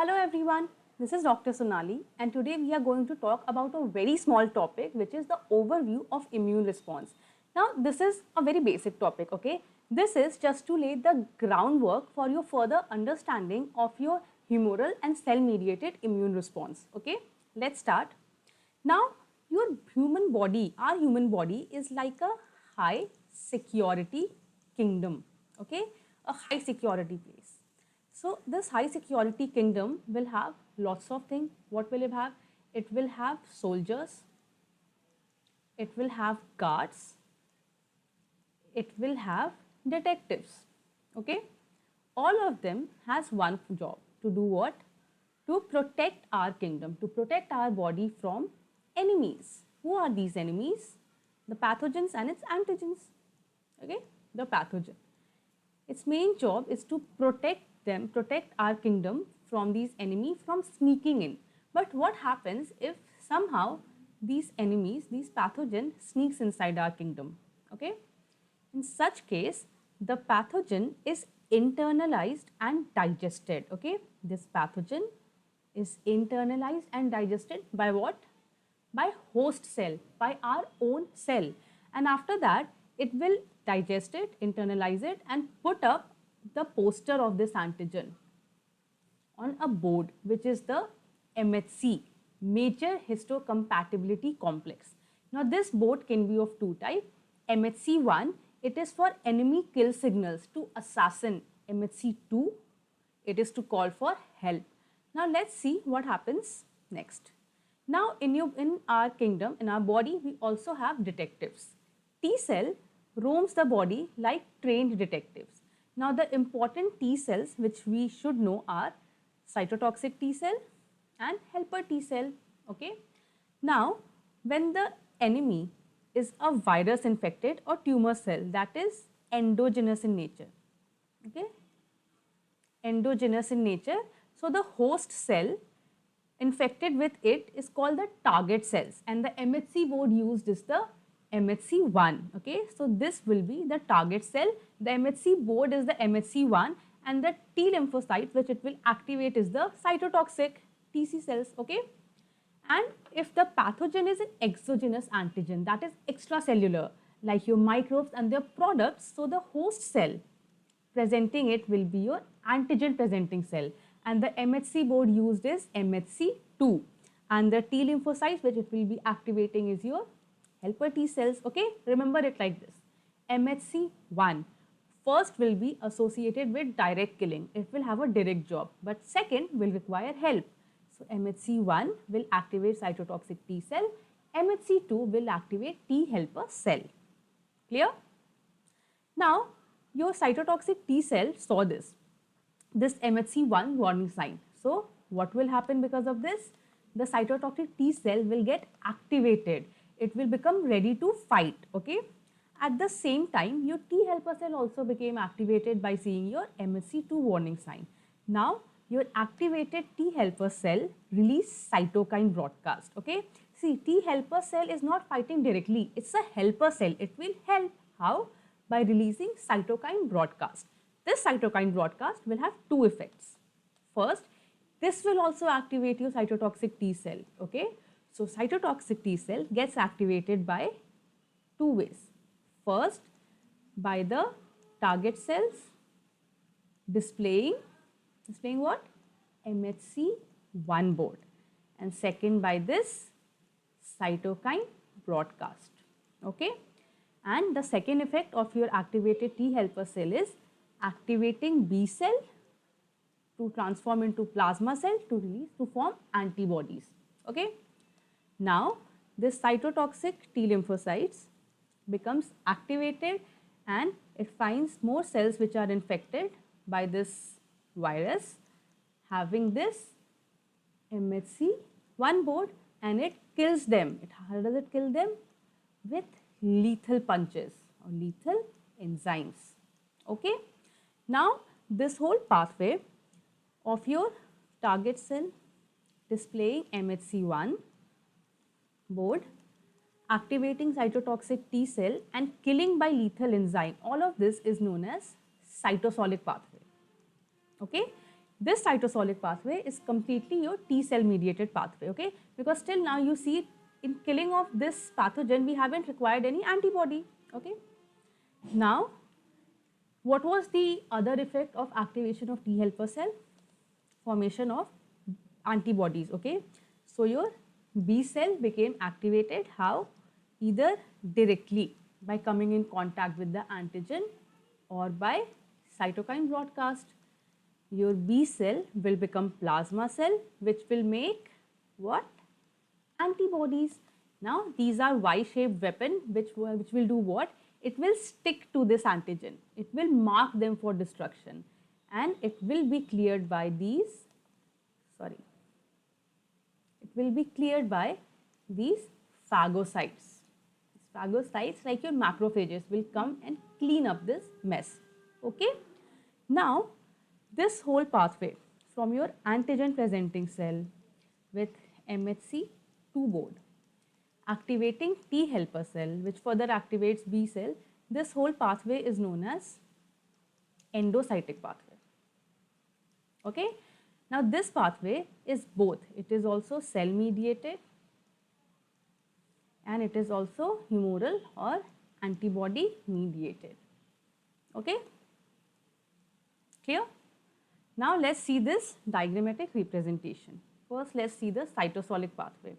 Hello everyone, this is Dr. Sonali and today we are going to talk about a very small topic which is the overview of immune response. Now this is a very basic topic, okay? This is just to lay the groundwork for your further understanding of your humoral and cell-mediated immune response, okay? Let's start. Now your human body, our human body is like a high security kingdom, okay? A high security place. So this high security kingdom will have lots of things. What will it have? It will have soldiers, it will have guards, it will have detectives, okay? All of them has one job, to do what? To protect our kingdom, to protect our body from enemies. Who are these enemies? The pathogens and its antigens, okay? The pathogen. Its main job is to protect our kingdom from these enemies from sneaking in. But what happens if somehow these enemies, these pathogen sneaks inside our kingdom, okay? In such case, the pathogen is internalized and digested, okay? This pathogen is internalized and digested by what? By host cell, by our own cell. And after that, it will digest it, internalize it and put up the poster of this antigen on a board, which is the MHC, Major Histocompatibility Complex. Now this board can be of two types. MHC I, it is for enemy kill signals to assassin. MHC II, it is to call for help. Now let's see what happens next. Now in our kingdom, in our body, we also have detectives. T cell roams the body like trained detectives. Now the important T cells which we should know are cytotoxic T cell and helper T cell, okay? Now when the enemy is a virus infected or tumor cell, that is endogenous in nature, okay? Endogenous in nature. So the host cell infected with it is called the target cells and the MHC board used is the MHC I, okay? So this will be the target cell. The MHC board is the MHC I and the T lymphocyte which it will activate is the cytotoxic TC cells, okay? And if the pathogen is an exogenous antigen, that is extracellular, like your microbes and their products, so the host cell presenting it will be your antigen presenting cell and the MHC board used is MHC II and the T lymphocytes which it will be activating is your helper T cells, okay? Remember it like this. MHC I first will be associated with direct killing. It will have a direct job, but second will require help. So MHC I will activate cytotoxic T cell. MHC II will activate T helper cell. Clear? Now your cytotoxic T cell saw this MHC I warning sign. So what will happen because of this? The cytotoxic T cell will get activated. It will become ready to fight, okay? At the same time, your T helper cell also became activated by seeing your MHC II warning sign. Now, your activated T helper cell release cytokine broadcast, okay? See, T helper cell is not fighting directly. It's a helper cell. It will help. How? By releasing cytokine broadcast. This cytokine broadcast will have two effects. First, this will also activate your cytotoxic T cell, okay? So cytotoxic T cell gets activated by two ways. First, by the target cells displaying what? MHC I board. And second, by this cytokine broadcast, okay? And the second effect of your activated T helper cell is activating B cell to transform into plasma cell to form antibodies, okay? Now, this cytotoxic T lymphocytes becomes activated and it finds more cells which are infected by this virus having this MHC I board and it kills them. How does it kill them? With lethal punches or lethal enzymes, okay? Now, this whole pathway of your target cell displaying MHC I board, activating cytotoxic T cell and killing by lethal enzyme. All of this is known as cytosolic pathway. Okay. This cytosolic pathway is completely your T cell mediated pathway, okay? Because till now you see in killing of this pathogen, we haven't required any antibody, okay? Now, what was the other effect of activation of T helper cell? Formation of antibodies, okay? So your B cell became activated, how? Either directly by coming in contact with the antigen or by cytokine broadcast. Your B cell will become plasma cell, which will make what? Antibodies. Now these are Y-shaped weapon which will do what? It will stick to this antigen. It will mark them for destruction and it will be cleared by these, it will be cleared by these phagocytes. Phagocytes, like your macrophages, will come and clean up this mess, okay? Now this whole pathway from your antigen presenting cell with MHC II board activating T helper cell, which further activates B cell, this whole pathway is known as endocytic pathway, okay? Now this pathway is both, it is also cell mediated and it is also humoral or antibody mediated, okay? Clear? Now let's see this diagrammatic representation. First, let's see the cytosolic pathway.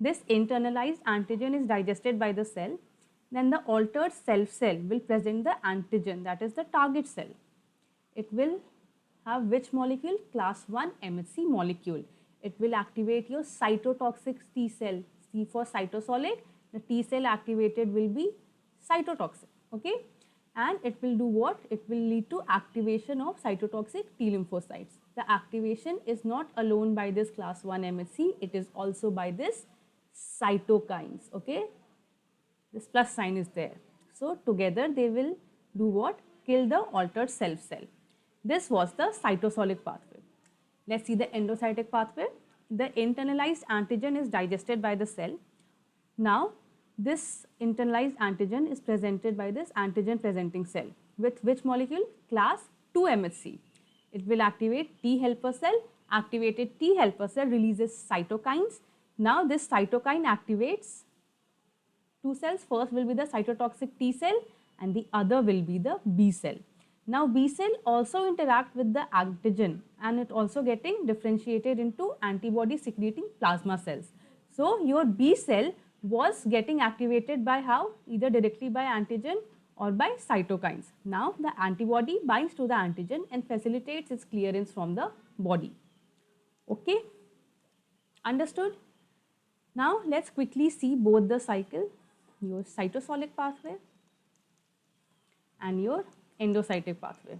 This internalized antigen is digested by the cell. Then the altered self cell will present the antigen, that is the target cell. It will have which molecule? Class 1 MHC molecule. It will activate your cytotoxic T cell. C for cytosolic, the T cell activated will be cytotoxic, okay? And it will do what? It will lead to activation of cytotoxic T lymphocytes. The activation is not alone by this class 1 MHC, it is also by this cytokines, okay? This plus sign is there. So together they will do what? Kill the altered self cell. This was the cytosolic pathway. Let's see the endocytic pathway. The internalized antigen is digested by the cell. Now this internalized antigen is presented by this antigen presenting cell with which molecule? Class 2 MHC. It will activate T helper cell. Activated T helper cell releases cytokines. Now this cytokine activates two cells. First will be the cytotoxic T cell and the other will be the B cell. Now B cell also interact with the antigen and it also getting differentiated into antibody secreting plasma cells. So your B cell was getting activated by how? Either directly by antigen or by cytokines. Now the antibody binds to the antigen and facilitates its clearance from the body. Okay? Understood? Now let's quickly see both the cycle, your cytosolic pathway and your endocytic pathway.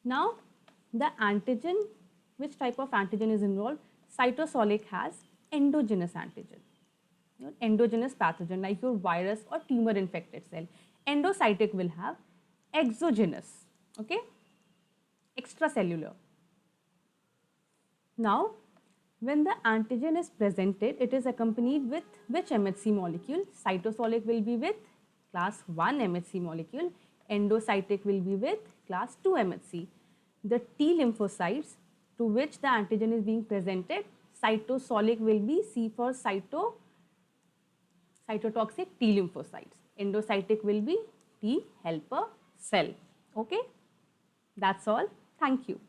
Now the antigen, which type of antigen is involved? Cytosolic has endogenous antigen, your endogenous pathogen like your virus or tumor infected cell. Endocytic will have exogenous, okay, extracellular. Now when the antigen is presented, it is accompanied with which MHC molecule? Cytosolic will be with class 1 MHC molecule, endocytic will be with class 2 MHC. The T lymphocytes to which the antigen is being presented, cytosolic will be C for cytotoxic T lymphocytes. Endocytic will be T helper cell. Okay, that's all. Thank you.